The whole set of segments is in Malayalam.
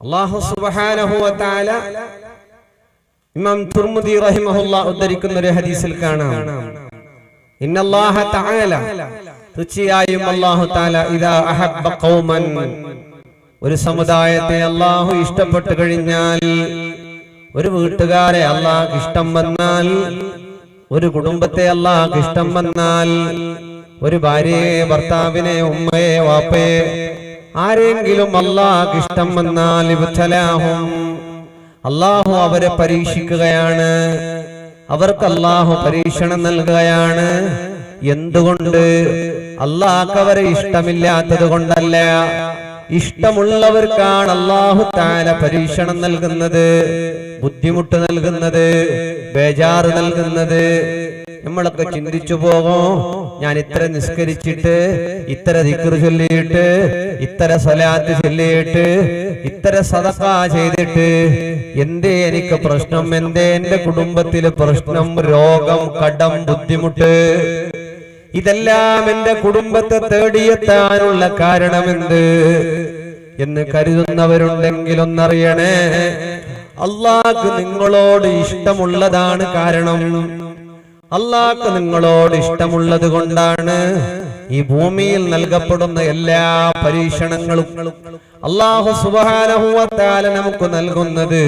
അല്ലാഹു സുബ്ഹാനഹു വ തആല ഇമാം തുർമുദി റഹിമഹുല്ലാഹ് ഉദ്ധരിക്കുന്ന ഒരു ഹദീസിൽ കാണാം, ഇന്നല്ലാഹ തആല, തീർച്ചയായും അല്ലാഹു തആല, ഇദാ അഹബ്ബ ഖൗമൻ, ഒരു സമുദായത്തെ അല്ലാഹു ഇഷ്ടപ്പെട്ടു കഴിഞ്ഞാൽ, ഒരു വീട്ടുകാരെ അല്ലാഹു ഇഷ്ടം വന്നാൽ, ഒരു കുടുംബത്തെ അല്ലാഹു ഇഷ്ടം വന്നാൽ, ഒരു ഭാര്യയെ, ഭർത്താവിനെ, ഉമ്മയെ, വാപ്പയെ, ആരെങ്കിലും അല്ലാഹു ഇഷ്ടം വന്നാൽ, ഇബ്തലാഹും, അല്ലാഹു അവരെ പരീക്ഷിക്കുകയാണ്, അവർക്ക് അല്ലാഹു പരീക്ഷണം നൽകുകയാണ്. എന്തുകൊണ്ട്? അല്ലാഹുക്ക് അവരെ ഇഷ്ടമില്ലാത്തത് കൊണ്ടല്ല, ഇഷ്ടമുള്ളവർക്കാണ് അല്ലാഹു തആല പരീക്ഷണം നൽകുന്നത്, ബുദ്ധിമുട്ട് നൽകുന്നത്, ബേജാറ് നൽകുന്നത്. നമ്മളൊക്കെ ചിന്തിച്ചു പോകും, ഞാൻ ഇത്ര നിസ്കരിച്ചിട്ട്, ഇത്ര ദിക്ർ ചൊല്ലിയിട്ട്, ഇത്ര സ്വലാത്ത് ചൊല്ലിയിട്ട്, ഇത്ര സദഖ ചെയ്തിട്ട് എന്തേ എനിക്ക് പ്രശ്നം, എന്തേ എന്റെ കുടുംബത്തില് പ്രശ്നം, രോഗം, കടം, ബുദ്ധിമുട്ട്, ഇതെല്ലാം എന്റെ കുടുംബത്തെ തേടിയെത്താനുള്ള കാരണമെന്ത് എന്ന് കരുതുന്നവരുണ്ടെങ്കിൽ ഒന്നറിയണേ, അല്ലാഹുക്ക് നിങ്ങളോട് ഇഷ്ടമുള്ളതാണ് കാരണം. അല്ലാഹുക്ക് നിങ്ങളോട് ഇഷ്ടമുള്ളത് കൊണ്ടാണ് ഈ ഭൂമിയിൽ നൽകപ്പെടുന്ന എല്ലാ പരീക്ഷണങ്ങളും അല്ലാഹു സുബ്ഹാനഹു വ തആല നമുക്ക് നൽകുന്നത്.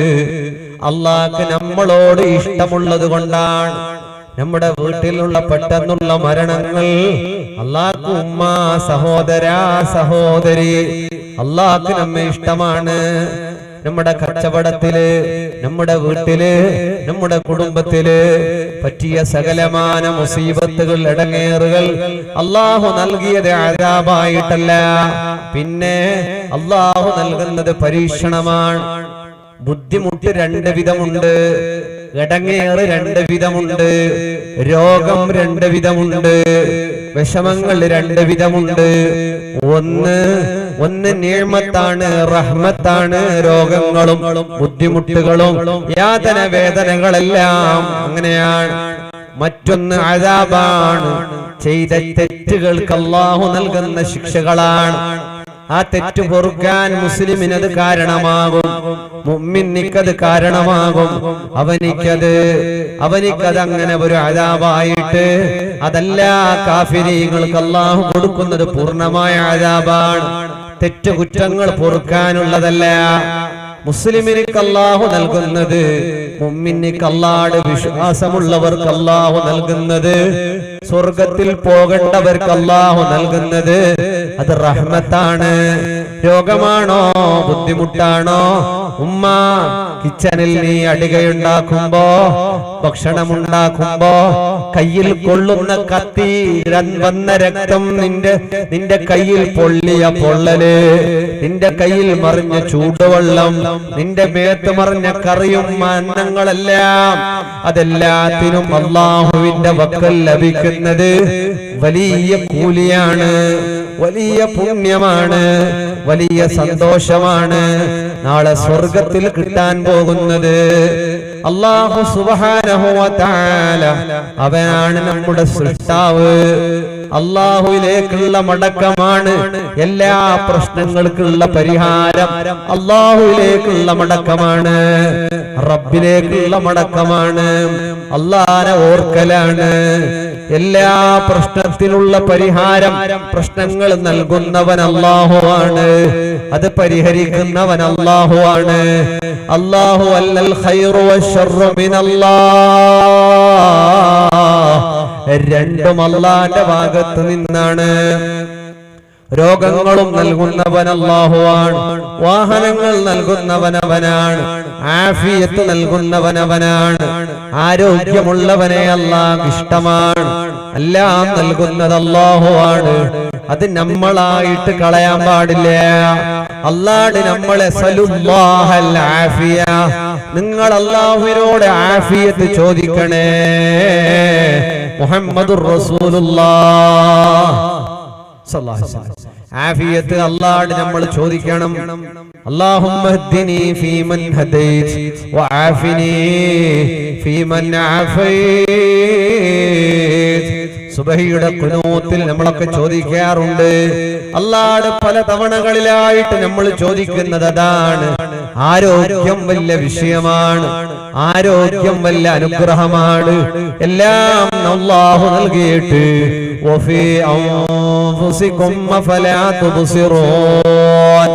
അല്ലാഹുക്ക് നമ്മളോട് ഇഷ്ടമുള്ളത് കൊണ്ടാണ്. നമ്മുടെ വീട്ടിലുള്ള പെട്ടെന്നുള്ള മരണങ്ങൾ അല്ലാഹുക്ക് ഉമ്മ, സഹോദര, സഹോദരി, അല്ലാഹുക്ക് നമ്മെ ഇഷ്ടമാണ്. നമ്മുടെ കച്ചവടത്തില്, നമ്മുടെ വീട്ടില്, നമ്മുടെ കുടുംബത്തില് പറ്റിയ സകലമാന മുസീബത്തുകൾ, ഇടങ്ങേറുകൾ അല്ലാഹു നൽകിയത് അദാബായിട്ടല്ല, പിന്നെ അല്ലാഹു നൽകുന്നത് പരീക്ഷണമാണ്. ബുദ്ധിമുട്ട് രണ്ട് വിധമുണ്ട്, ഇടങ്ങേറ് രണ്ട് വിധമുണ്ട്, രോഗം രണ്ട് വിധമുണ്ട്, വിഷമങ്ങൾ രണ്ട് വിധമുണ്ട്. ഒന്ന് നിഅമത്താണ്, റഹ്മത്താണ്. രോഗങ്ങളും ബുദ്ധിമുട്ടുകളും യാതന വേദനകളെല്ലാം അങ്ങനെയാണ്. മറ്റൊന്ന് അദാബാണ്, ചെയ്ത തെറ്റുകൾക്ക് അല്ലാഹു നൽകുന്ന ശിക്ഷകളാണ്. ആ തെറ്റ് പൊറുക്കാൻ മുസ്ലിമിനത് കാരണമാകും, മുഅ്മിനിക്കത് കാരണമാകും. അവനിക്കത് അങ്ങനെ ഒരു അദാബായിട്ട്, അതല്ല കാഫിരീങ്ങൾക്ക് അല്ലാഹു കൊടുക്കുന്നത് പൂർണ്ണമായ അദാബാണ്. തെറ്റുകുറ്റങ്ങൾ പൊറുക്കാനുള്ളതല്ല. മുസ്ലിമിനിക്ക് അല്ലാഹു നൽകുന്നത്, മുഅ്മിനിക്ക് അല്ലാഹുടെ വിശ്വാസമുള്ളവർക്ക് അല്ലാഹു നൽകുന്നത്, സ്വർഗത്തിൽ പോകേണ്ടവർക്ക് അല്ലാഹു നൽകുന്നത് അത് റഹ്മത്താണ്. രോഗമാണോ, ബുദ്ധിമുട്ടാണോ? ഉമ്മ കിച്ചണിൽ നീ അടികയുണ്ടാക്കുമ്പോ, ഭക്ഷണമുണ്ടാക്കുമ്പോ കയ്യിൽ കൊള്ളുന്ന കത്തി, വന്ന രക്തം, നിന്റെ കയ്യിൽ പൊള്ളിയ പൊള്ളല്, നിന്റെ കയ്യിൽ മറിഞ്ഞ ചൂടുവെള്ളം, നിന്റെ മേത്ത് മറിഞ്ഞ കറിയും അന്നങ്ങളെല്ലാം, അതെല്ലാത്തിനും അല്ലാഹുവിന്റെ വക്കൽ ലഭിക്കുന്നത് വലിയ കൂലിയാണ്, വലിയ പുണ്യമാണ്, വലിയ സന്തോഷമാണ്. നാളെ സ്വർഗത്തിൽ കിട്ടാൻ പോകുന്നത് അല്ലാഹു സുബ്ഹാനഹു വ തആല, അവനാണ് നമ്മുടെ സൃഷ്ടാവ്. അല്ലാഹുവിലേക്കുള്ള മടക്കമാണ് എല്ലാ പ്രശ്നങ്ങൾക്കുള്ള പരിഹാരം. അല്ലാഹുവിലേക്കുള്ള മടക്കമാണ്, റബ്ബിലേക്കുള്ള മടക്കമാണ്, അല്ലാഹനെ ഓർക്കലാണ്. എല്ലാ പ്രശ്നത്തിനുള്ള പരിഹാരം, പ്രശ്നങ്ങൾ നൽകുന്നവൻ അല്ലാഹുവാണ്, അത് പരിഹരിക്കുന്നവൻ അല്ലാഹുവാണ്. അല്ലാഹു അല്ലൽ ഖൈറു വശർറു മിനല്ലാഹ്, രണ്ടും അല്ലാഹുവിന്റെ ഭാഗത്ത് നിന്നാണ്. രോഗങ്ങളും നൽകുന്നവൻ അല്ലാഹുവാണ്, വാഹനങ്ങൾ നൽകുന്നവൻ അവനാണ്, ആഫിയത്ത് നൽകുന്നവൻ അവനാണ്, ആരോഗ്യമുള്ളവനെ അല്ലാഹു ഇഷ്ടമാണ്. എല്ലാം നൽകുന്നത് അല്ലാഹുവാണ്. അത് നമ്മളായിട്ട് കളയാൻ പാടില്ല. അല്ലാഹു നമ്മളെ സലുല്ലാഹൽ ആഫിയ, നിങ്ങൾ അല്ലാഹുവിനോട് ആഫിയത്ത് ചോദിക്കണേ. മുഹമ്മദുർ റസൂലുള്ളാഹ് സല്ലല്ലാഹു അലൈഹി വസല്ലം ആഫിയത്ത് അല്ലാഹുവിനോട് നമ്മൾ ചോദിക്കണം. അല്ലാഹുമ്മ ഹ്ദിനി ഫീമൻ ഹദൈത് വആഫിനി ഫീമൻ ആഫൈത് സുബഹിയുടെ ഖുനൂത്തിൽ നമ്മളൊക്കെ ചോദിക്കാറുണ്ട്. അല്ലാഹുവോട് പല തവണകളിലായിട്ട് നമ്മൾ ചോദിക്കുന്നത് അതാണ്. ആരോഗ്യം വലിയ വിഷയമാണ്, ആരോഗ്യം വലിയ അനുഗ്രഹമാണ്. എല്ലാം അല്ലാഹു നൽകിയിട്ട് വഫീ അൻഫുസികും അഫലാ തുബ്സിറൂൻ,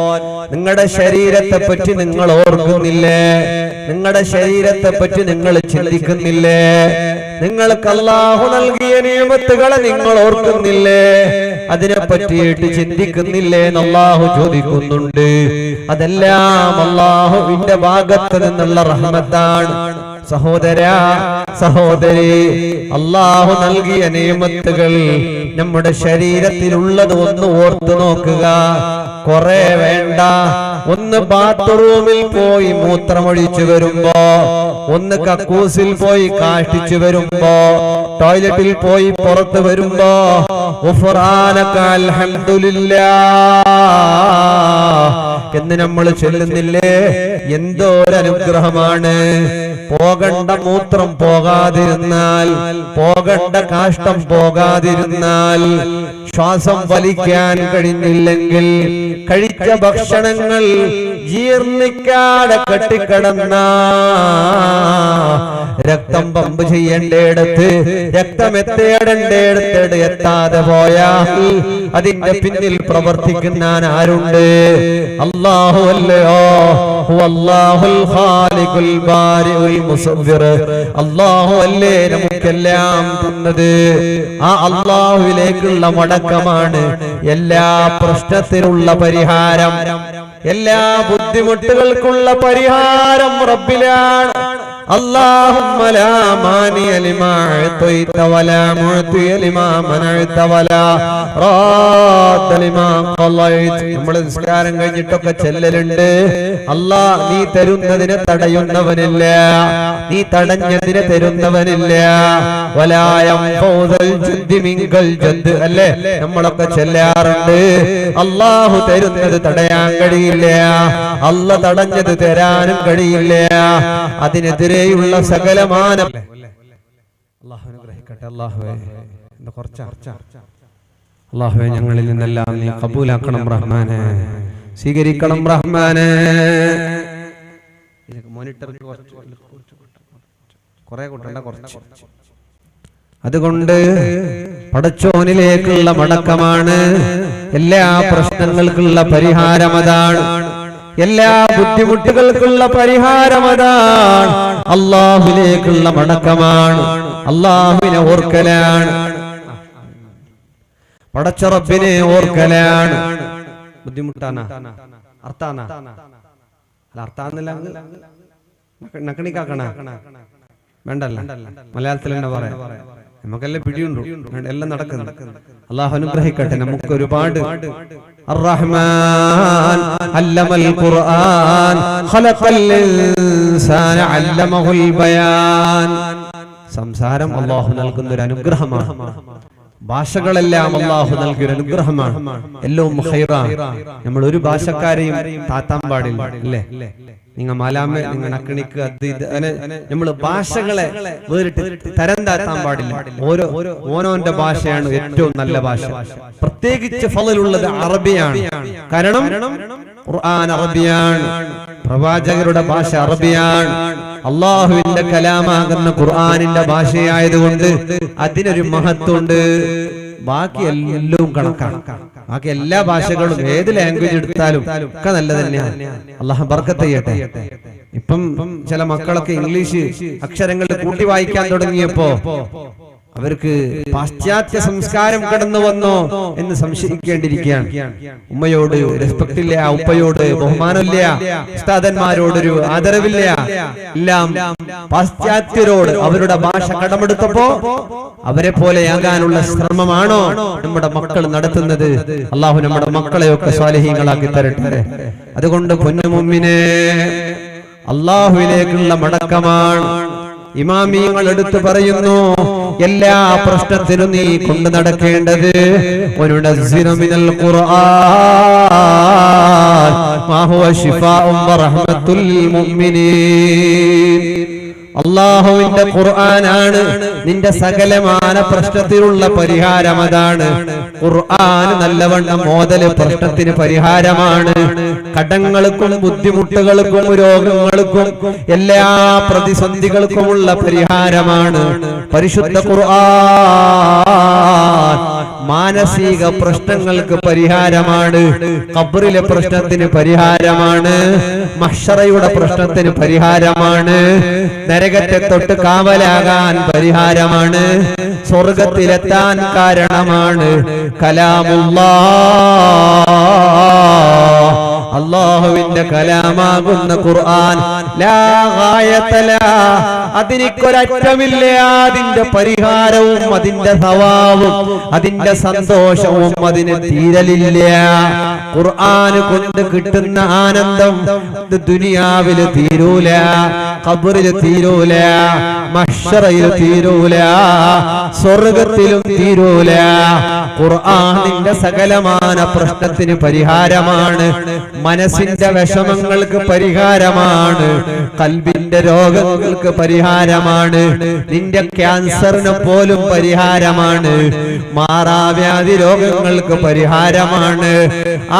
നിങ്ങളുടെ ശരീരത്തെ പറ്റി നിങ്ങൾ ഓർക്കുന്നില്ലേ? നിങ്ങളുടെ ശരീരത്തെ പറ്റി നിങ്ങൾ ചിന്തിക്കുന്നില്ലേ? നിങ്ങൾക്ക് അല്ലാഹു നൽകിയ നിഅമത്തുകളെ നിങ്ങൾ ഓർക്കുന്നില്ലേ? അതിനെ പറ്റിയിട്ട് ചിന്തിക്കുന്നില്ലേ എന്ന് അല്ലാഹു ചോദിക്കുന്നുണ്ട്. അതെല്ലാം അല്ലാഹുവിന്റെ ഭാഗത്ത് നിന്നുള്ള റഹ്മത്താണ്. സഹോദരാ സഹോദരി, അല്ലാഹു നൽകിയ നിഅമത്തുകൾ നമ്മുടെ ശരീരത്തിലുള്ളത് ഒന്ന് ഓർത്തു നോക്കുക. കുറെ വേണ്ട, ഒന്ന് ബാത്റൂമിൽ പോയി മൂത്രമൊഴിച്ചു വരുമ്പോ, ഒന്ന് കക്കൂസിൽ പോയി കാഷ്ടിച്ചു വരുമ്പോ, ടോയ്ലറ്റിൽ പോയി പുറത്തു വരുമ്പോ ഗുഫ്റാനക അൽഹംദുലില്ലാഹ് എന്ന് നമ്മൾ ചൊല്ലുന്നില്ലേ? എന്തോ ഒരു അനുഗ്രഹമാണ്. പോകണ്ട മൂത്രം പോകാതിരുന്നാൽ, പോകണ്ട കാഷ്ടം പോകാതിരുന്നാൽ, ശ്വാസം വലിക്കാൻ കഴിഞ്ഞില്ലെങ്കിൽ, കഴിച്ച ഭക്ഷണങ്ങൾ ജീർണിക്കാതെ കെട്ടിക്കിടന്ന, രക്തം പമ്പ് ചെയ്യേണ്ടയിടത്ത് രക്തം എത്തേടേണ്ടയിടത്ത് എത്താതെ പോയാൽ അതിന്റെ പിന്നിൽ പ്രവർത്തിക്കുന്ന ആരുണ്ട്? അല്ലാഹു അല്ലയോ? ഹുവല്ലാഹുൽ ഖാലിഖുൽ ബാരിഉൽ മുസവ്വിർ. അല്ലാഹു അല്ലേ നമുക്കെല്ലാം തന്നത്. ആ അല്ലാഹുവിലേക്കുള്ള മടക്കമാണ് എല്ലാ പ്രശ്നത്തിനുള്ള പരിഹാരം, എല്ലാ ബുദ്ധിമുട്ടുകൾക്കുള്ള പരിഹാരം റബ്ബിലാണ്. اللهم لا مانع لما أعطيت ولا معطي لما منعت ولا راد لما قضيت. നമ്മൾ നിസ്കാരം കഴിഞ്ഞിട്ടൊക്കെ ചെല്ലലുണ്ട്, അല്ലാഹ് നീ തരുന്നതിനെ തടയുന്നവനില്ല, നീ തടഞ്ഞതിനെ തരുന്നവനില്ല. വലാ യൻഫൗദൽ ജദ്ദി മിൻകൽ ജദ്ദ്, അല്ലേ? നമ്മളൊക്കെ ചെല്ലാറുണ്ട്. അല്ലാഹു തരുന്നത് തടയാൻ കഴിയില്ല, അല്ലാഹ് തടഞ്ഞത് തരാനും കഴിയില്ല. അതിനെതിരെ ുള്ള സകലമാന അല്ലാഹു അനുഗ്രഹിക്കട്ടെ. അല്ലാഹുവേ ഞങ്ങളിൽ നിന്നെല്ലാം നീ ഖബൂലാക്കണം റഹ്മാനെ, സ്വീകരിക്കണം റഹ്മാനെ. അതുകൊണ്ട് പടച്ചോനിലേക്കുള്ള മടക്കമാണ് എല്ലാ പ്രശ്നങ്ങൾക്കുള്ള പരിഹാരം. അതാണ് എല്ലാ ബുദ്ധിമുട്ടുകൾക്കുള്ള പരിഹാരം. അതാണ് അല്ലാഹുവിലേക്കുള്ള മടക്കമാണ്, അല്ലാഹുവിനെ ഓർക്കലാണ്, പടച്ച റബ്ബിനെ ഓർക്കലാണ്. ബുദ്ധിമുട്ടാണ് അർത്ഥാന അർത്ഥാന്നില്ല നക്കണിക്കാക്കണ വേണ്ടല്ല, മലയാളത്തിൽ തന്നെ പറയാം. നമുക്കെല്ലാം പിടിയുണ്ടു, എല്ലാം നടക്കുന്നു. അല്ലാഹു അനുഗ്രഹിക്കട്ടെ. നമുക്ക് ഒരുപാട് الرحمن علم القرآن خلق الإنسان علمه البيان. സംസാരം അല്ലാഹു നൽകുന്ന ഒരു അനുഗ്രഹമാണ്. ഭാഷകളെല്ലാം അല്ലാഹു നൽകിയ അനുഗ്രഹമാണ്. എല്ലാം ഖൈറാണ്. നമ്മൾ ഒരു ഭാഷക്കാരെയും താത്താൻ പാടില്ല, അല്ലേ? നിങ്ങൾ മലാമ, നിങ്ങൾ നക്കണിക്ക്, അത് ഇത് അങ്ങനെ നമ്മൾ ഭാഷകളെ വേറിട്ട് തരം താത്താൻ പാടില്ല. ഓരോന്റെ ഭാഷയാണ് ഏറ്റവും നല്ല ഭാഷ. പ്രത്യേകിച്ച് ഫളലുള്ളത് അറബിയാണ്. കാരണം ഖുർആൻ അറബിയാണ്, പ്രവാചകരുടെ ഭാഷ അറബിയാണ്. അല്ലാഹുവിന്റെ കലാമാകുന്ന ഖുർആനിന്റെ ഭാഷയായതുകൊണ്ട് അതിനൊരു മഹത്വമുണ്ട്. ബാക്കി എല്ലാം കണക്കാണ്. ബാക്കി എല്ലാ ഭാഷകളും ഏത് ലാംഗ്വേജ് എടുത്താലും ഒക്കെ നല്ല തന്നെയാണ്. അല്ലാഹു ബർക്കത്ത് ചെയ്യട്ടെ. ഇപ്പം ചില മക്കളൊക്കെ ഇംഗ്ലീഷ് അക്ഷരങ്ങൾ കൂട്ടി വായിക്കാൻ തുടങ്ങിയപ്പോ അവർക്ക് പാശ്ചാത്യ സംസ്കാരം കടന്നു വന്നോ എന്ന് സംശയിക്കേണ്ടിയിരിക്കുകയാണ്. ഉമ്മയോട് റെസ്പെക്ട് ഇല്ല, ഉപ്പയോട് ബഹുമാനമില്ല, ഉസ്താദന്മാരോടൊരു ആദരവില്ല. എല്ലാം പാശ്ചാത്യരോട് അവരുടെ ഭാഷ കടമെടുത്തപ്പോ അവരെ പോലെയാകാനുള്ള ശ്രമമാണോ നമ്മുടെ മക്കൾ നടത്തുന്നത്? അല്ലാഹു നമ്മുടെ മക്കളെയൊക്കെ സ്വാലിഹീങ്ങളാക്കി തരട്ടെ. അതുകൊണ്ട് പൊന്നുമുമ്മിനെ, അല്ലാഹുവിലേക്കുള്ള മടക്കമാണ്. ഇമാമിയങ്ങൾ എടുത്തു പറയുന്നു, എല്ലാ പ്രശ്നത്തിനും നീ കൊണ്ടു നടക്കേണ്ടത് വനുനസ്സിലു മിനൽ ഖുർആൻ മാ ഹുവ ശിഫാഉൻ വറഹ്മത്തുൽ മുഅ്മിനീൻ. അല്ലാഹുവിന്റെ ഖുർആനാണ് നിന്റെ സകലമാന പ്രശ്നത്തിലുള്ള പരിഹാരം. അതാണ് ഖുർആൻ നല്ലവണ്ണം ഓതല് പ്രശ്നത്തിന് പരിഹാരമാണ്. കടങ്ങൾക്കും ബുദ്ധിമുട്ടുകൾക്കും രോഗങ്ങൾക്കും എല്ലാ പ്രതിസന്ധികൾക്കുമുള്ള പരിഹാരമാണ് പരിശുദ്ധ ഖുർആൻ. മാനസിക പ്രശ്നങ്ങൾക്ക് പരിഹാരമാണ്. ഖബറിലെ പ്രശ്നത്തിന് പരിഹാരമാണ്. മഹ്ശറയുടെ പ്രശ്നത്തിന് പരിഹാരമാണ്. നരകത്തെ തൊട്ട് കാവലാകാൻ പരിഹാരമാണ്. സ്വർഗത്തിലെത്താൻ കാരണമാണ് കലാമുല്ലാഹ്. അല്ലാഹുവിന്റെ കലാമാകുന്ന ഖുർആൻ ലാ ഗായത ലഹ, അതിനൊരറ്റമില്ല. അതിന്റെ പരിഹാരവും അതിന്റെ സവാബും അതിന്റെ സന്തോഷവും അതിന് തീരലില്ല. ഖുർആൻ കൊണ്ട് കിട്ടുന്ന ആനന്ദം ദുനിയാവിൽ തീരൂല, ഖബറിൽ തീരൂല, മഹ്ശറയിൽ തീരൂല, സ്വർഗത്തിലും തീരൂല. ഖുർആനിന്റെ സകലമാന പ്രശ്നത്തിന് പരിഹാരമാണ്. മനസ്സിന്റെ വിഷമങ്ങൾക്ക് പരിഹാരമാണ്. ഖൽബിന്റെ രോഗങ്ങൾക്ക് പരിഹാരമാണ്. നിന്റെ ക്യാൻസറിന് പോലും പരിഹാരമാണ്. മാറാവ്യാധി രോഗങ്ങൾക്ക് പരിഹാരമാണ്.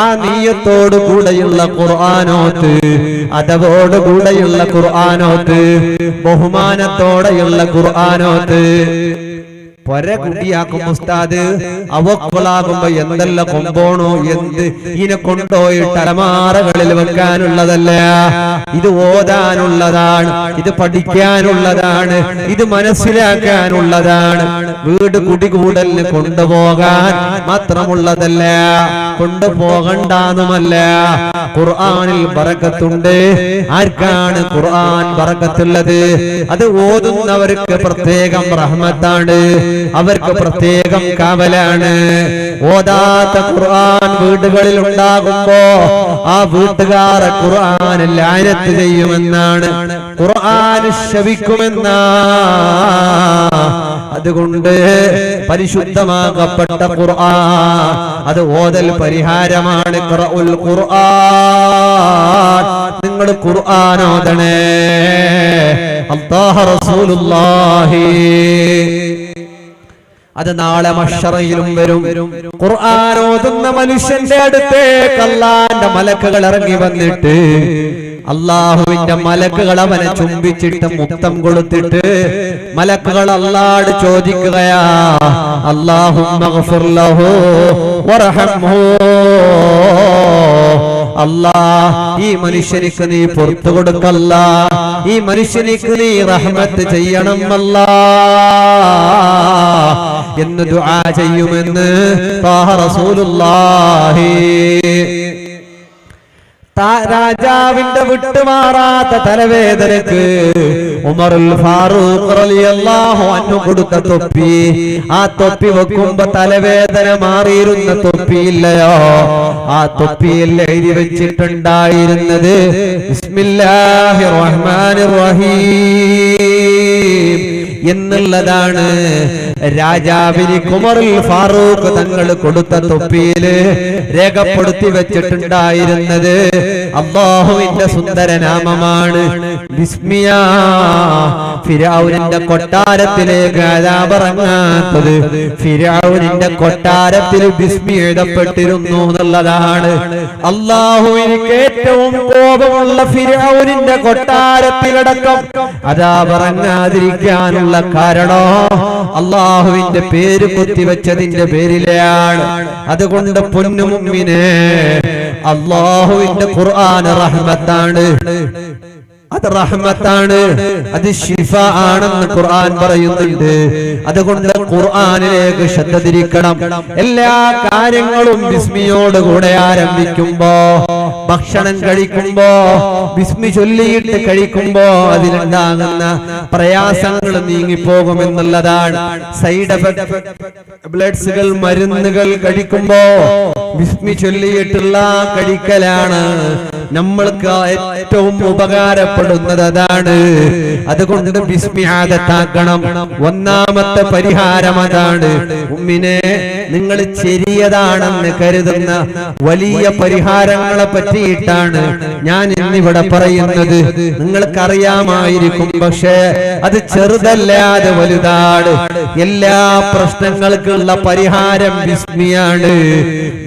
ആ നീയത്തോടു കൂടെയുള്ള ഖുർആനോത്ത്, അതവോട് കൂടെയുള്ള ഖുർആനോത്ത്, ബഹുമാനത്തോടെയുള്ള ഖുർആനോത്ത്. പൊര കുടിയാക്കും ഉസ്താദ്, അവക്കളാകുമ്പോ എന്തെല്ല കൊമ്പോണോ, എന്ത് ഇതിനെ കൊണ്ടുപോയിട്ട് അലമാറകളിൽ വെക്കാനുള്ളതല്ല. ഇത് ഓതാനുള്ളതാണ്, ഇത് പഠിക്കാനുള്ളതാണ്, ഇത് മനസ്സിലാക്കാനുള്ളതാണ്. വീട് കുടികൂടലിന് കൊണ്ടുപോകാൻ മാത്രമുള്ളതല്ല, കൊണ്ടുപോകണ്ടാന്നുമല്ല. ഖുർആനിൽ ബറക്കത്തുണ്ട്. ആർക്കാണ് ഖുർആൻ ബറക്കത്തുള്ളത്? അത് ഓതുന്നവർക്ക് പ്രത്യേകം റഹ്മത്താണ്, അവർക്ക് പ്രത്യേകം കാവലാണ്. ഓതാത്ത ഖുർആൻ വീടുകളിൽ ഉണ്ടാകുമ്പോ ആ വീട്ടുകാരെ ഖുർആൻ ലാനത്ത് ചെയ്യുമെന്നാണ്, ഖുർആൻ ശപിക്കുമെന്നാ. അതുകൊണ്ട് പരിശുദ്ധമാകപ്പെട്ട ഖുർആൻ അത് ഓതൽ പരിഹാരമാണ്. ഖുർആൻ, നിങ്ങൾ ഖുർആൻ ഓതണേ. അല്ലാഹു റസൂലുള്ളാഹി അത് നാളെ മഹ്ശറയിലും വരും. ഖുർആൻ ഓതുന്ന മനുഷ്യന്റെ അടുത്തേക്ക് അല്ലാഹുവിന്റെ മലക്കുകൾ ഇറങ്ങി വന്നിട്ട്, അല്ലാഹുവിന്റെ മലക്കുകൾ അവനെ ചുംബിച്ചിട്ട് മുത്തം കൊടുത്തിട്ട് മലക്കുകൾ അല്ലാഹുവോട് ചോദിക്കുകയാ, അല്ലാഹുമ്മ ഗ്ഫിർ ലഹു വറഹംഹു. അല്ലാഹ്, ഈ മനുഷ്യനിക്ക് നീ പുറത്തു കൊടുക്കല്ല, ഈ മനുഷ്യനിക്ക് നീ റഹ്മത്ത് ചെയ്യണം അല്ലാഹ് എന്ന് ദുആ ചെയ്യുമെന്ന് ത്വാഹ റസൂലുള്ളാഹി. രാജാവിന്റെ വിട്ടുമാറാത്ത തലവേദനക്ക് ഉമറുൽ ഫാറൂഖ് റളിയല്ലാഹു അൻഹു കൊടുത്ത തൊപ്പി, ആ തൊപ്പി വെക്കുമ്പോ തലവേദന മാറിയിരുന്ന തൊപ്പിയില്ലയോ, ആ തൊപ്പിയിൽ എഴുതി വെച്ചിട്ടുണ്ടായിരുന്നത് ബിസ്മില്ലാഹിർ റഹ്മാനിർ റഹീം എന്നുള്ളതാണ്. രാജാവിന് ഉമറുൽ ഫാറൂഖ് തങ്ങൾ കൊടുത്ത തൊപ്പിയില് രേഖപ്പെടുത്തി വെച്ചിട്ടുണ്ടായിരുന്നത് അല്ലാഹുവിന്റെ സുന്ദരനാമമാണ് ബിസ്മിയാ. ഫിർഔനിന്റെ കൊട്ടാരത്തിലേക്ക് അദാബിറങ്ങാത്തത് ഫിർഔനിന്റെ കൊട്ടാരത്തിൽ ബിസ്മി എഴുതപ്പെട്ടിരുന്നു എന്നുള്ളതാണ്. അല്ലാഹുവിന് ഏറ്റവും കോപമുള്ള ഫിർഔനിന്റെ കൊട്ടാരത്തിലടക്കം അദാബിറങ്ങാതിരിക്കാനുള്ള കാരണം അല്ലാഹുവിന്റെ പേര് കുത്തിവെച്ചതിന്റെ പേരിലാണ്. അതുകൊണ്ട് പൊന്നു മുഅ്മിനേ, അല്ലാഹുവിന്റെ ഖുർആൻ റഹ്മത്താണ്, അത് റഹ്മത്താണ്, അത് ശിഫ ആണെന്ന് ഖുർആൻ പറയുന്നുണ്ട്. അതുകൊണ്ട് ഖുർആനിലേക്ക് ശ്രദ്ധ തിരിക്കണം. എല്ലാ കാര്യങ്ങളും ബിസ്മിയോടുകൂടെ ആരംഭിക്കുമ്പോ, ഭക്ഷണം കഴിക്കുമ്പോ ബിസ്മി ചൊല്ലിയിട്ട് കഴിക്കുമ്പോ അതിലുണ്ടാകുന്ന പ്രയാസങ്ങൾ നീങ്ങിപ്പോകുമെന്നുള്ളതാണ്. സൈഡ് എഫക്ട് ബ്ലഡ്സുകൾ, മരുന്നുകൾ കഴിക്കുമ്പോ ബിസ്മി ചൊല്ലിയിട്ടുള്ള കഴിക്കലാണ് നമ്മൾക്ക് ഏറ്റവും ഉപകാരപ്പെടുന്നത്. ഉപകാരപ്പെടുന്നത് അതാണ്. അതുകൊണ്ട് ബിസ്മി ആദത്താക്കണം. ഒന്നാമത്തെ പരിഹാരം അതാണ്. ഉമ്മിനെ നിങ്ങൾ ചെറിയതാണെന്ന് കരുതുന്ന വലിയ പരിഹാരങ്ങളെ പറ്റിയിട്ടാണ് ഞാൻ ഇന്നിവിടെ പറയുന്നത്. നിങ്ങൾക്കറിയാമായിരിക്കും, പക്ഷേ അത് ചെറുതല്ലാതെ വലുതാണ്. എല്ലാ പ്രശ്നങ്ങൾക്കുള്ള പരിഹാരം ബിസ്മിയാണ്.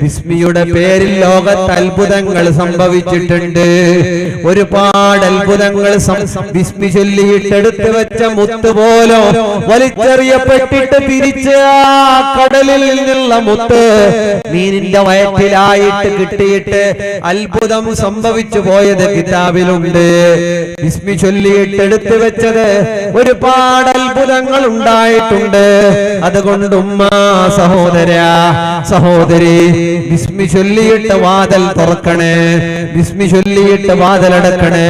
ബിസ്മിയുടെ പേരിൽ ലോകത്ത് അത്ഭുതങ്ങൾ സംഭവിച്ചിട്ടുണ്ട്. ഒരുപാട് അത്ഭുതങ്ങൾ ബിസ്മി ചൊല്ലിയിട്ടെടുത്ത് വെച്ച മുത്ത് പോലോ വലിച്ചെറിയപ്പെട്ടിട്ട് തിരിച്ച് ആ കടലിൽ നിന്നുള്ള മുത്ത് മീനിന്റെ വയറ്റിലായിട്ട് കിട്ടിയിട്ട് അത്ഭുതം സംഭവിച്ചു പോയത് കിതാബിലുണ്ട്. ബിസ്മി ചൊല്ലിയിട്ടെടുത്ത് വെച്ചത് ഒരുപാട് അത്ഭുതങ്ങൾ ഉണ്ടായിട്ടുണ്ട്. അതുകൊണ്ട് ഉമ്മ, സഹോദര, സഹോദരി, ബിസ്മി ചൊല്ലിയിട്ട് വാതിൽ തുറക്കണേ, ബിസ്മി ചൊല്ലിയിട്ട് വാതിലടക്കണേ,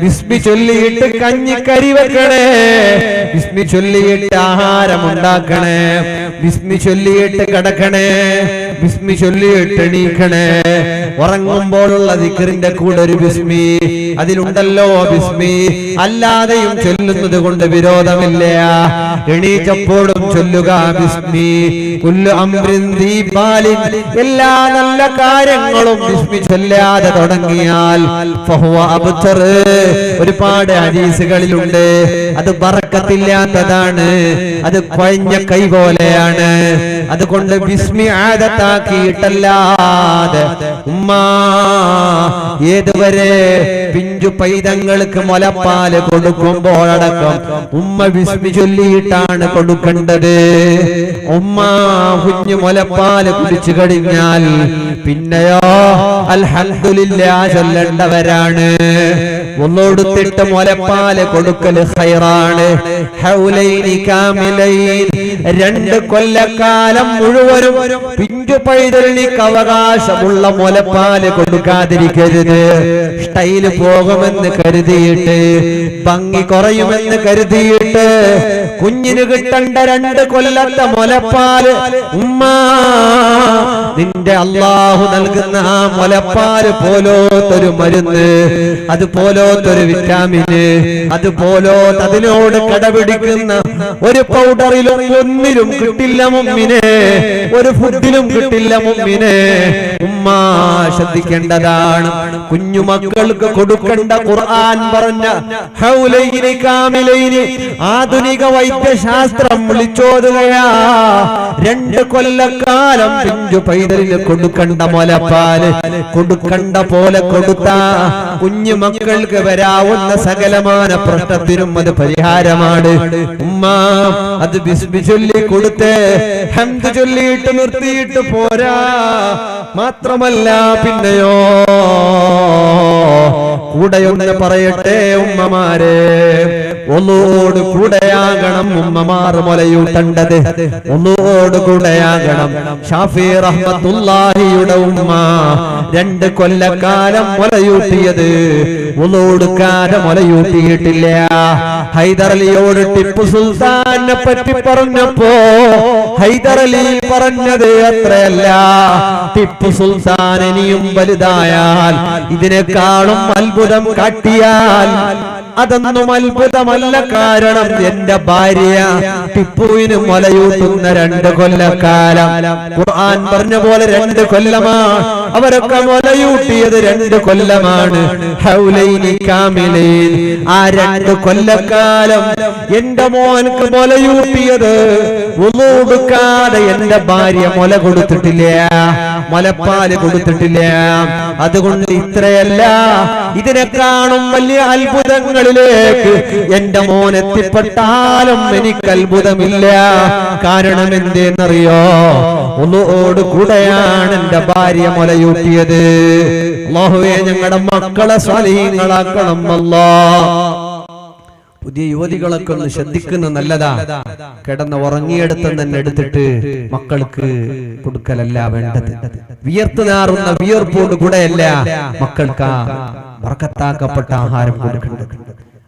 ബിസ്മി ചൊല്ലിയിട്ട് കഞ്ഞിക്കരി വെക്കണേ, ബിസ്മി ചൊല്ലിയിട്ട് ആഹാരം ഉണ്ടാക്കണേ, ബിസ്മി ചൊല്ലിയിട്ട് കിടക്കണേ, ബിസ്മി ചൊല്ലിയിട്ട് എണീക്കണേ. ഉറങ്ങുമ്പോഴുള്ള ദിക്റിന്റെ കൂടെ ഒരു ബിസ്മി അതിലുണ്ടല്ലോ. ബിസ്മി അല്ലാതെയും ചൊല്ലുന്നത് കൊണ്ട് വിരോധമില്ല. എണീച്ചപ്പോഴും ചൊല്ലുക ബിസ്മി. കുല്ലു അംറിൻ ദീപാലിൻ, എല്ലാ നല്ല കാര്യങ്ങളും ബിസ്മി ചൊല്ലാതെ തുടങ്ങിയാൽ ഫഹുവ അബ്തർ. ഒരുപാട് ഹദീസുകളിലുണ്ട്. അത് ബറക്കത്തില്ലാത്തതാണ്, അത് കുഴഞ്ഞ കൈ പോലെയാണ്. അതുകൊണ്ട് ബിസ്മി ആദത്താക്കിയിട്ടല്ലാതെ ഉമ്മ ഏതുവരെ പിഞ്ചു പൈതങ്ങൾക്ക് മുലപ്പാല് കൊടുക്കുമ്പോഴടക്കം ഉമ്മ ബിസ്മി ചൊല്ലിയിട്ടാണ് കൊടുക്കേണ്ടത്. ഉമ്മ കുഞ്ഞു മുലപ്പാല് കുടിച്ചു കഴിഞ്ഞാൽ പിന്നെയോ അൽഹംദുലില്ലാ ചൊല്ലേണ്ടവരാണ്. ഒന്നോടുത്തിട്ട് മുലപ്പാല് കൊടുക്കല് ഖൈറാണ്. ഹൗലൈനി കാമിലൈൻ, 2 കൊല്ലക്കാലം മുഴുവനും പിഞ്ചു പൈതലിക്ക് അവകാശമുള്ള മുലപ്പാല് കൊടുക്കാതിരിക്കരുത്. സ്റ്റൈല് പോകുമെന്ന് കരുതിയിട്ട്, ഭംഗി കുറയുമെന്ന് കരുതിയിട്ട് കുഞ്ഞിന് കിട്ടേണ്ട 2 കൊല്ലത്തെ മുലപ്പാല് ഉമ്മ, നിന്റെ അള്ളാഹു നൽകുന്ന ആ മുലപ്പാല് പോലോത്തൊരു മരുന്ന്, അതുപോലോത്തൊരു വിറ്റാമിന്, അതുപോലോ അതിനോട് കടപിടിക്കുന്ന ഒരു പൗഡറിലും ഒന്നിലും കിട്ടില്ല മുമ്മിനെ, ഒരു ഫുഡിലും കിട്ടില്ല മുമ്മിനെ. ഉമ്മ ശ്രദ്ധിക്കേണ്ടതാണ്. കുഞ്ഞുമക്കൾക്ക് കൊടുക്കേണ്ട ഖുർആൻ പറഞ്ഞ ഹൗലൈനി കാമിലൈനി ആധുനിക വൈദ്യശാസ്ത്രം വിളിച്ചോതുകയാ. 2 കൊല്ലക്കാലം പിഞ്ചു പൈതലിന് കൊടുക്കേണ്ട മുലപ്പാല് കൊടുക്കേണ്ട പോലെ കൊടുത്ത കുഞ്ഞു മക്കൾക്ക് വരാവുന്ന സകലമാന പ്രശ്നത്തിനും അത് പരിഹാരമാണ്. ഉമ്മ അത് ബിസ്മി ചൊല്ലി കൊടുത്ത് ഹംദ് ചൊല്ലിയിട്ട് നിർത്തിയിട്ട് പോരാ. മാത്രമല്ല പിന്നെയോ കൂടെയൊന്ന് പറയട്ടെ ഉമ്മമാരെ, ഒന്നോട് കൂടെയാകണം ഉമ്മമാർ മുലയൂട്ടേണ്ടത്. ഒന്നോട് കൂടെയാകണം. ഷാഫി റഹ്മത്തുള്ളാഹിയുടെ ഉമ്മ 2 കൊല്ലക്കാലം മുലയൂട്ടിയത് ഒന്നോടുക്കാരെ മുലയൂട്ടിയിട്ടില്ല. ഹൈദരലിയോട് ടിപ്പു സുൽത്താനെ പറ്റി പറഞ്ഞപ്പോ ഹൈദരലി പറഞ്ഞത് അത്രയല്ല, ടിപ്പു സുൽത്താൻ ഇനിയും വലുതായാൽ ഇതിനേക്കാളും അത്ഭുതം കാട്ടിയാൽ അതൊന്നും അത്ഭുതമല്ല. കാരണം എന്റെ ഭാര്യ ടിപ്പുവിന് മുലയൂട്ടുന്ന 2 കൊല്ലക്കാലം. ഖുർആൻ പറഞ്ഞ പോലെ 2 കൊല്ലമാണ്. അവരൊക്കെ മുലയൂട്ടിയത് 2 കൊല്ലമാണ്. ഹൗലൈനി കാമിലൈൻ, ആ 2 കൊല്ലക്കാലം എന്റെ മോൻക്ക് മുലയൂട്ടിയത് വുളൂഅെടുക്കാതെ എന്റെ ഭാര്യ മുല കൊടുത്തിട്ടില്ല, മുലപ്പാല് കൊടുത്തിട്ടില്ല. അതുകൊണ്ട് ഇത്രയല്ല, ഇതിനെ കാണും വലിയ അത്ഭുതങ്ങളിലേക്ക് എന്റെ മോൻ എത്തിപ്പെട്ടാലും എനിക്ക് അത്ഭുതമില്ല. കാരണം എന്തെന്നറിയോ? ഒന്നോട് കൂടെയാണ് എന്റെ ഭാര്യ മുലയൂട്ടിയത്. അല്ലാഹുവേ, ഞങ്ങളുടെ മക്കളെ സ്വാലിഹീങ്ങളാക്കണം അല്ലാഹ്. പുതിയ യുവതികളൊക്കെ ഒന്ന് ശ്രദ്ധിക്കുന്ന നല്ലതാ. കിടന്ന് ഉറങ്ങിയെടുത്ത് തന്നെ എടുത്തിട്ട് മക്കൾക്ക് കൊടുക്കലല്ല വേണ്ടത്. വിയർത്ത് നാറുന്ന വിയർപ്പോട് കൂടെയല്ല മക്കൾക്ക് ബർക്കത്താക്കപ്പെട്ട ആഹാരം കൊടുക്കേണ്ടത്.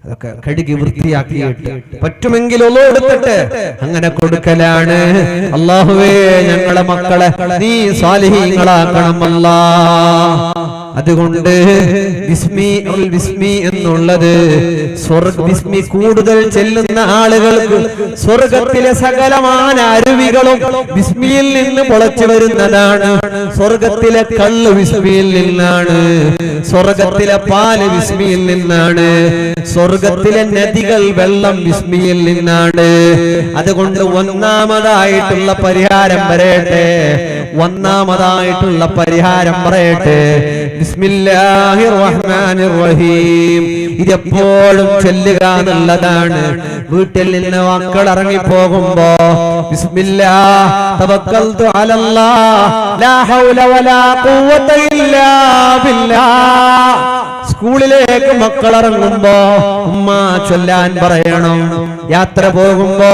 അതൊക്കെ കഴുകി വൃത്തിയാക്കിയിട്ട് പറ്റുമെങ്കിൽ ഒന്നെടുത്തിട്ട് അങ്ങനെ കൊടുക്കലാണ്. അല്ലാഹുവേ, ഞങ്ങളെ മക്കളെ നീ സ്വാലിഹീങ്ങളാക്കണം അല്ലാഹ്. അതുകൊണ്ട് ബിസ്മി എന്നുള്ളത് ബിസ്മി കൂടുതൽ ചെല്ലുന്ന ആളുകൾക്ക് സ്വർഗത്തിലെ സകലമായ അരുവികളും ബിസ്മിയിൽ നിന്ന് മുളച്ചു വരുന്നതാണ്. സ്വർഗത്തിലെ കള്ള് ബിസ്മിയിൽ നിന്നാണ്, സ്വർഗത്തിലെ പാല് ബിസ്മിയിൽ നിന്നാണ്, സ്വർഗത്തിലെ നദികൾ വെള്ളം ബിസ്മിയിൽ നിന്നാണ്. അതുകൊണ്ട് ഒന്നാമതായിട്ടുള്ള പരിഹാരം പറയട്ടെ, ഒന്നാമതായിട്ടുള്ള പരിഹാരം പറയട്ടെ, ബിസ്മില്ലാഹിർ റഹ്മാനിർ റഹീം. ഇതെപ്പോഴും ചൊല്ലുക എന്നുള്ളതാണ്. വീട്ടിൽ നിന്ന് മക്കൾ ഇറങ്ങി പോകുമ്പോ ബിസ്മില്ലാഹ് തവക്കൽതു അലല്ലാഹ് ലാ ഹൗല വലാ ഖുവത ഇല്ലാ ബില്ലാഹ്. സ്കൂളിലേക്ക് മക്കൾ ഇറങ്ങുമ്പോ ഉമ്മ ചൊല്ലാൻ പറയണം. യാത്ര പോകുമ്പോ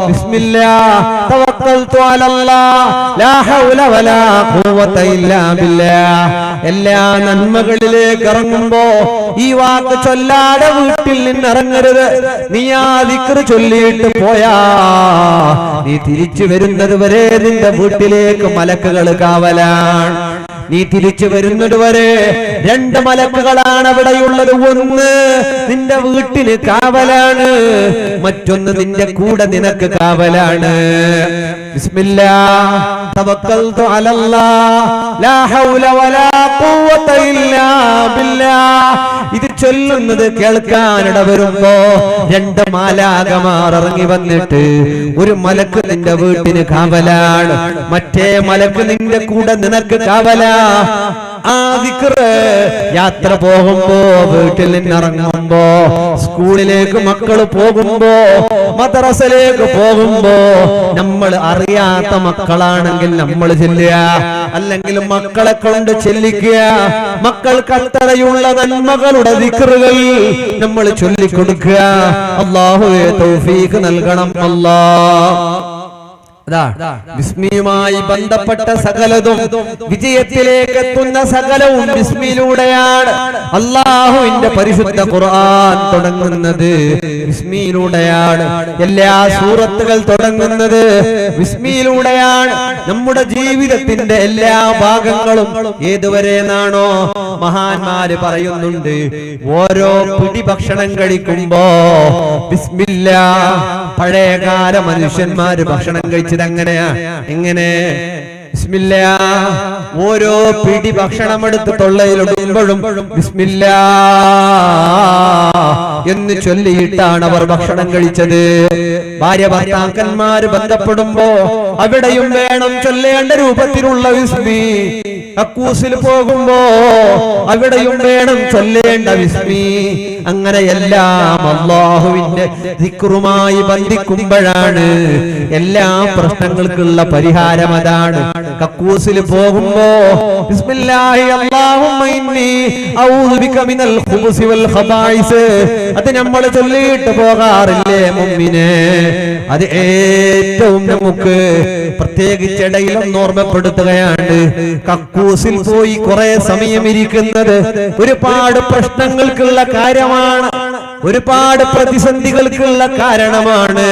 ബിസ്മില്ലാഹ് തവക്കൽതു അലല്ലാഹ് ലാ ഹൗല വലാ ഖുവത ഇല്ലാ ബില്ലാഹ്. എല്ലാ നന്മകളിലേക്ക് ഇറങ്ങുമ്പോ ഈ വാക്ക് ചൊല്ലാതെ വീട്ടിൽ നിന്ന് ഇറങ്ങരുത്. നീ ആ ദിക്ർ ചൊല്ലിയിട്ട് പോയാ നീ തിരിച്ചു വരുന്നത് വരെ നിന്റെ വീട്ടിലേക്ക് മലക്കുകൾ കാവലാണ്. നീ തിരിച്ചു വരുന്നത് വരെ 2 മലക്കുകളാണ് അവിടെയുള്ളത്. ഒന്ന് നിന്റെ വീട്ടിന് കാവലാണ്, മറ്റൊന്ന് നിന്റെ കൂടെ നിനക്ക് കാവലാണ്. ബിസ്മില്ലാഹ് തവക്കൽതു അലല്ലാഹ് ലാ ഹൗല വലാ ഖുവത ഇല്ലാ ബില്ലാഹ്. ഇത് ചൊല്ലുന്നത് കേൾക്കാനിട വരുമ്പോ 2 മാലാഖമാർ ഇറങ്ങി വന്നിട്ട് ഒരു മലക്ക് നിന്റെ വീട്ടിന് കാവലാണ്, മറ്റേ മലക്ക് നിന്റെ കൂടെ നിനക്ക് കാവലാ. ആ ദിക്ർ യാത്ര പോകുമ്പോ, വീട്ടിൽ നിന്നിറങ്ങുമ്പോ, സ്കൂളിലേക്ക് മക്കൾ പോകുമ്പോ, മദ്രസയിലേക്ക് പോകുമ്പോ, നമ്മൾ അറിയാത്ത മക്കളാണെങ്കിൽ നമ്മൾ ചെല്ലുക, അല്ലെങ്കിൽ മക്കളെ കൊണ്ട് ചെല്ലിക്കുക. മക്കൾക്ക് അത്രയുള്ള നന്മകളുടെ ദിക്റുകൾ നമ്മൾ ചൊല്ലിക്കൊടുക്കുക. അല്ലാഹുവേ തൗഫീഖ് നൽകണം അല്ലാഹ്. ബിസ്മിയുമായി ബന്ധപ്പെട്ട സകലതും, വിജയത്തിലേക്ക് എത്തുന്ന സകലവും ബിസ്മിയിലൂടെയാണ്. അല്ലാഹുവിന്റെ പരിശുദ്ധ ഖുർആൻ തുടങ്ങുന്നത് ബിസ്മിയിലൂടെയാണ്. എല്ലാ സൂറത്തുകൾ തുടങ്ങുന്നത് ബിസ്മിയിലൂടെയാണ്. നമ്മുടെ ജീവിതത്തിന്റെ എല്ലാ ഭാഗങ്ങളും ഏതുവരെയാണോ മഹാന്മാര് പറയുന്നുണ്ട്, ഓരോ പിടി ഭക്ഷണം കഴിക്കുമ്പോ ബിസ്മില്ലാഹ്. പഴയകാല മനുഷ്യന്മാര് ഭക്ഷണം കഴിച്ചത് എങ്ങനെയാ? എങ്ങനെ? ബിസ്മില്ലാഹ്. ഓരോ പിടി ഭക്ഷണം എടുത്ത് തൊള്ളയിലിടുമ്പോഴും ബിസ്മില്ലാഹ് എന്ന് ചൊല്ലിയിട്ടാണ് അവർ ഭക്ഷണം കഴിച്ചത്. ഭാര്യ ഭർത്താക്കന്മാര് ബന്ധപ്പെടുമ്പോ അവിടെയും വേണം ചൊല്ലേണ്ട രൂപത്തിലുള്ള ബിസ്മി. കക്കൂസിൽ പോകുമ്പോ അവിടെയും വേണം ചൊല്ലേണ്ട ബിസ്മി. അങ്ങനെ എല്ലാം അല്ലാഹുവിന്റെ ദിക്റുമായി ബന്ധിക്കുമ്പോഴാണ് എല്ലാ പ്രശ്നങ്ങൾക്കുള്ള പരിഹാരം അതാണ്. കക്കൂസിൽ പോകുമ്പോ ബിസ്മില്ലാഹി അല്ലാഹുമ്മ ഇന്നി അഊദു ബിക മിനൽ ഖുബുസി വൽ ഖബായിസ് അത് നമ്മൾ ചൊല്ലിയിട്ട് പോകാറില്ലേ മുഅ്മിനേ? അത് ഏറ്റവും നമുക്ക് പ്രത്യേകിച്ച് ഇടയിൽ ഓർമ്മപ്പെടുത്തുകയാണ്. കക്കൂസിൽ പോയി കുറെ സമയം ഇരിക്കുന്നത് ഒരുപാട് പ്രശ്നങ്ങൾക്കുള്ള കാര്യമാണ്, ഒരുപാട് പ്രതിസന്ധികൾക്കുള്ള കാരണമാണ്.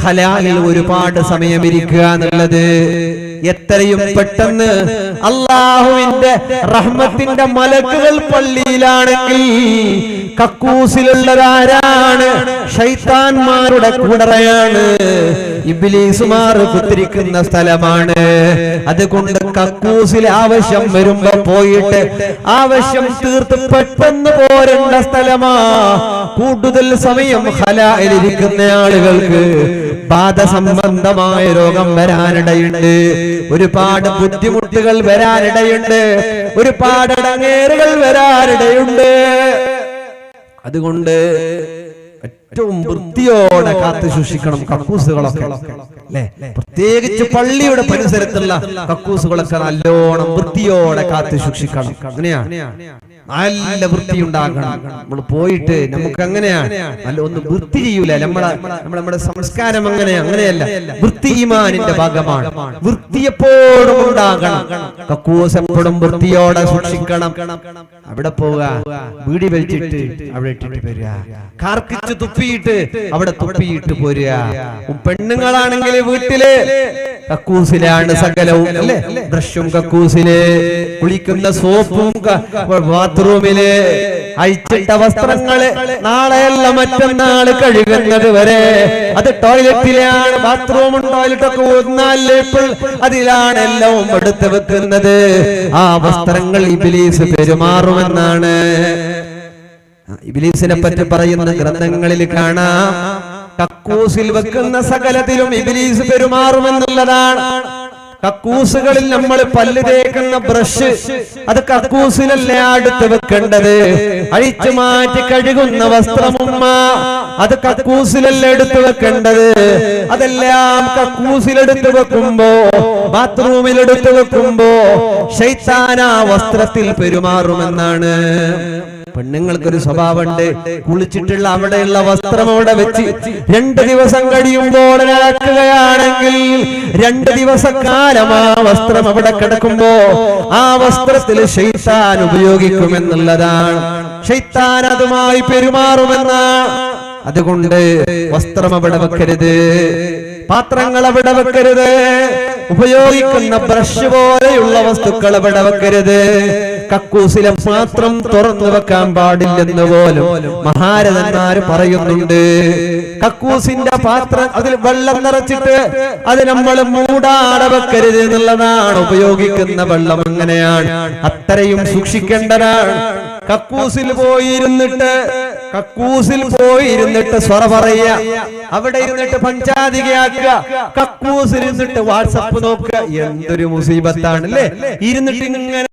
ഹലാലിൽ ഒരുപാട് സമയം ഇരിക്കുക എന്നുള്ളത് എത്രയും പെട്ടെന്ന് അല്ലാഹുവിന്റെ റഹ്മത്തിന്റെ മലക്കുകൾ പള്ളിയിലാണെങ്കിൽ കക്കൂസിലുള്ളതാരാണ്? ശൈത്താന്മാരുടെ കൂടറയാണ്, ഇബ്ലീസുമാർ കുത്തിരിക്കുന്ന സ്ഥലമാണ്. അതുകൊണ്ട് കക്കൂസിൽ ആവശ്യം വരുമ്പോ പോയിട്ട് ആവശ്യം തീർത്ത് പെട്ടെന്ന് പോരേണ്ട സ്ഥലമാ. കൂടുതൽ സമയം ഹലാലിരിക്കുന്ന ആളുകൾക്ക് ബാധസംബന്ധമായ രോഗം വരാനിടയുണ്ട്, ഒരുപാട് ബുദ്ധിമുട്ടുകൾ വരാനിടയുണ്ട്, ഒരുപാട് ഇടങ്ങേറുകൾ വരാനിടയുണ്ട്. അതുകൊണ്ട് ഏറ്റവും വൃത്തിയോടെ കാത്തു സൂക്ഷിക്കണം കക്കൂസുകളൊക്കെ, അല്ലെ? പ്രത്യേകിച്ച് പള്ളിയുടെ പരിസരത്തുള്ള കക്കൂസുകളൊക്കെ നല്ലോണം വൃത്തിയോടെ കാത്തു സൂക്ഷിക്കണം. അങ്ങനെയാ നല്ല വൃത്തി ഉണ്ടാകണം. നമ്മൾ പോയിട്ട് നമുക്ക് അങ്ങനെയാണ് നല്ല ഒന്ന് വൃത്തി ചെയ്യൂല. നമ്മുടെ സംസ്കാരം അങ്ങനെയല്ല. വൃത്തി ഈമാനിന്റെ ഭാഗമാണ്. വൃത്തി എപ്പോഴും ഉണ്ടാകണം. കക്കൂസ് എപ്പോഴും വൃത്തിയോടെ സൂക്ഷിക്കണം. അവിടെ പോവുക, വീടി വലിച്ചിട്ട് അവിടെ ഇട്ടിട്ട് വരിക, കാർക്കിച്ച് തുപ്പിയിട്ട് അവിടെ തുപ്പിയിട്ട് പോരുക. പെണ്ണുങ്ങളാണെങ്കിൽ വീട്ടില് കക്കൂസിലാണ് സകലവും അല്ലേ? ബ്രഷും കക്കൂസില്, കുളിക്കുന്ന സോപ്പും ബാത്റൂമില്, അഴിച്ചിട്ട വസ്ത്രങ്ങള് നാളെയല്ല മറ്റന്നാള് കഴുകുന്നത് വരെ അത് ടോയ്ലറ്റിലാണ്. ബാത്റൂമും ടോയ്ലറ്റൊക്കെ ഒന്നാലിപ്പോൾ അതിലാണ് എല്ലാം എടുത്തു വെക്കുന്നത്. ആ വസ്ത്രങ്ങൾ ഇബ്ലീസ് പെരുമാറുമെന്നാണ് ഇബ്ലീസിനെ പറ്റി പറയുന്ന ഗ്രന്ഥങ്ങളിൽ കാണാം. കക്കൂസിൽ വെക്കുന്ന സകലത്തിലും ഇബ്ലീസ് പെരുമാറുമെന്നുള്ളതാണ്. കക്കൂസുകളിൽ നമ്മൾ പല്ല് തേക്കുന്ന ബ്രഷ് അത് കക്കൂസിലല്ല അടുത്ത് വെക്കേണ്ടത്. അഴിച്ചു മാറ്റി കഴുകുന്ന വസ്ത്രമുമ്മ അത് കക്കൂസിലല്ല എടുത്തു വെക്കേണ്ടത്. അതെല്ലാം കക്കൂസിലെടുത്ത് വെക്കുമ്പോ, ബാത്റൂമിലെടുത്ത് വെക്കുമ്പോ ശൈത്താൻ ആ വസ്ത്രത്തിൽ പെരുമാറുമെന്നാണ്. പെണ്ണുങ്ങൾക്കൊരു സ്വഭാവമുണ്ട്. കുളിച്ചിട്ടുള്ള അവിടെയുള്ള വസ്ത്രം അവിടെ വെച്ച് 2 ദിവസം കഴിയുമ്പോൾ ഇളക്കുകയാണെങ്കിൽ 2 ദിവസക്കാലം ആ വസ്ത്രം അവിടെ കിടക്കുമ്പോ ആ വസ്ത്രത്തിൽ ശൈത്താൻ ഉപയോഗിക്കുമെന്നുള്ളതാണ്. ശൈത്താൻ അതുമായി പെരുമാറുമെന്നാണ്. അതുകൊണ്ട് വസ്ത്രം അവിടെ വെക്കരുത്, പാത്രങ്ങൾ അവിടെ വെക്കരുത്, ഉപയോഗിക്കുന്ന ബ്രഷ് പോലെയുള്ള വസ്തുക്കൾ അവിടെ വെക്കരുത്. കക്കൂസിലെ പാത്രം തുറന്നു വെക്കാൻ പാടില്ലെന്ന് പോലും മഹാരഥന്മാര് പറയുന്നുണ്ട്. കക്കൂസിന്റെ പാത്രം അതിൽ വെള്ളം നിറച്ചിട്ട് അത് നമ്മൾ മൂടാതെ വെക്കരുത് എന്നുള്ളതാണ്. ഉപയോഗിക്കുന്ന വെള്ളം അങ്ങനെയാണ്, അത്രയും സൂക്ഷിക്കേണ്ടതാണ്. കക്കൂസിൽ പോയിരുന്നിട്ട് സ്വറ പറയുക, അവിടെ ഇരുന്നിട്ട് പഞ്ചാധികയാക്കുക, കക്കൂസിൽ ഇരുന്നിട്ട് വാട്സപ്പ് നോക്കുക. എന്തൊരു മുസീബത്താണ് അല്ലേ? ഇരുന്നിട്ട് ഇങ്ങനെ